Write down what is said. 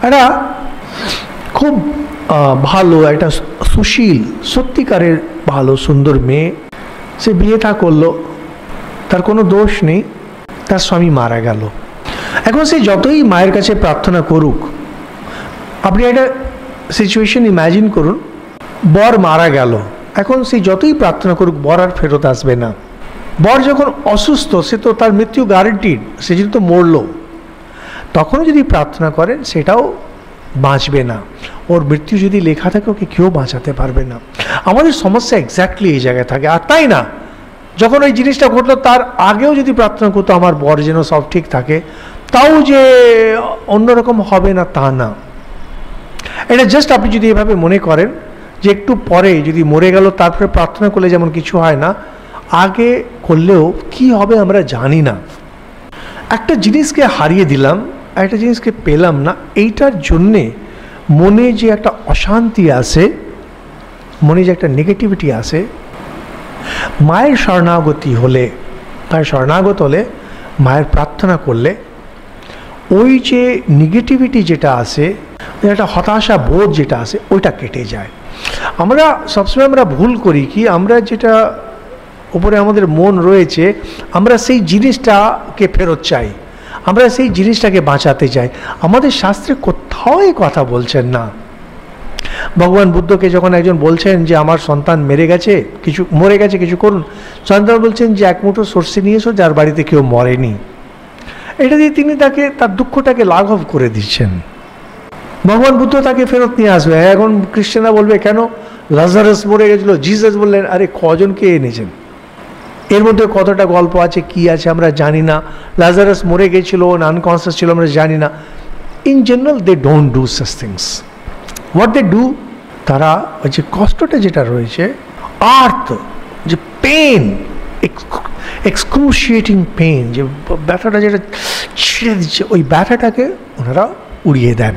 একটা খুব ভালো, একটা সুশীল, সত্যিকারের ভালো সুন্দর মেয়ে, সে বিয়ে থা করলো, তার কোনো দোষ নেই, তার স্বামী মারা গেল। এখন সে যতই মায়ের কাছে প্রার্থনা করুক, আপনি একটা সিচুয়েশন ইম্যাজিন করুন, বর মারা গেল, এখন সে যতই প্রার্থনা করুক বর আর ফেরত আসবে না। বর যখন অসুস্থ, সে তো তার মৃত্যু গ্যারান্টিড, সে যেহেতু মরল, তখনও যদি প্রার্থনা করেন সেটাও বাঁচবে না। ওর মৃত্যু যদি লেখা থাকে ওকে কেউ বাঁচাতে পারবে না। আমাদের সমস্যা এক্স্যাক্টলি এই জায়গায় থাকে। আর তাই না, যখন ওই জিনিসটা ঘটলো তার আগেও যদি প্রার্থনা করতো আমার বর যেন সব ঠিক থাকে, তাও যে অন্যরকম হবে না তা না। এটা জাস্ট আপনি যদি এভাবে মনে করেন যে একটু পরে যদি মরে গেল তারপরে প্রার্থনা করলে যেমন কিছু হয় না, আগে করলেও কি হবে আমরা জানি না। একটা জিনিসকে হারিয়ে দিলাম, একটা জিনিসকে পেলাম না, এইটার জন্যে মনে যে একটা অশান্তি আসে, মনে যে একটা নেগেটিভিটি আসে, মায়ের শরণাগতি হলে, মায়ের শরণাগত হলে, মায়ের প্রার্থনা করলে ওই যে নেগেটিভিটি যেটা আসে, একটা হতাশা বোধ যেটা আসে, ওইটা কেটে যায়। আমরা সবসময় আমরা ভুল করি কি, আমরা যেটা উপরে আমাদের মন রয়েছে, আমরা সেই জিনিসটাকে ফেরত চাই, আমরা সেই জিনিসটাকে বাঁচাতে চাই। আমাদের শাস্ত্রে কোথাও এই কথা বলছেন না। ভগবান বুদ্ধকে যখন একজন বলছেন যে আমার সন্তান মরে গেছে, কিছু করুন, সন্তান বলছেন যে এক মুঠো সর্ষে নিয়ে এসো যার বাড়িতে কেউ মরেনি। এটা দিয়ে তিনি তার দুঃখটাকে লাঘব করে দিচ্ছেন। ভগবান বুদ্ধ তাকে ফেরত নিয়ে আসবে। এখন খ্রিস্টানরা বলবে কেন লাজারাস মরে গেছিল, জিসাস বললেন আরে কজনকে এনেছেন, এর মধ্যে কতটা গল্প আছে কি আছে আমরা জানি না। লাজারাস মরে গেছিল, আনকনসিয়াস ছিল, আমরা জানি না। In general they don't do such things. What they do, তারা ওই যে কষ্টটা যেটা রয়েছে, আর্থ যে পেন, এক্সক্রুশিয়েটিং পেন, যে ব্যথাটা যেটা ছিঁড়ে দিচ্ছে, ওই ব্যথাটাকে ওনারা উড়িয়ে দেন।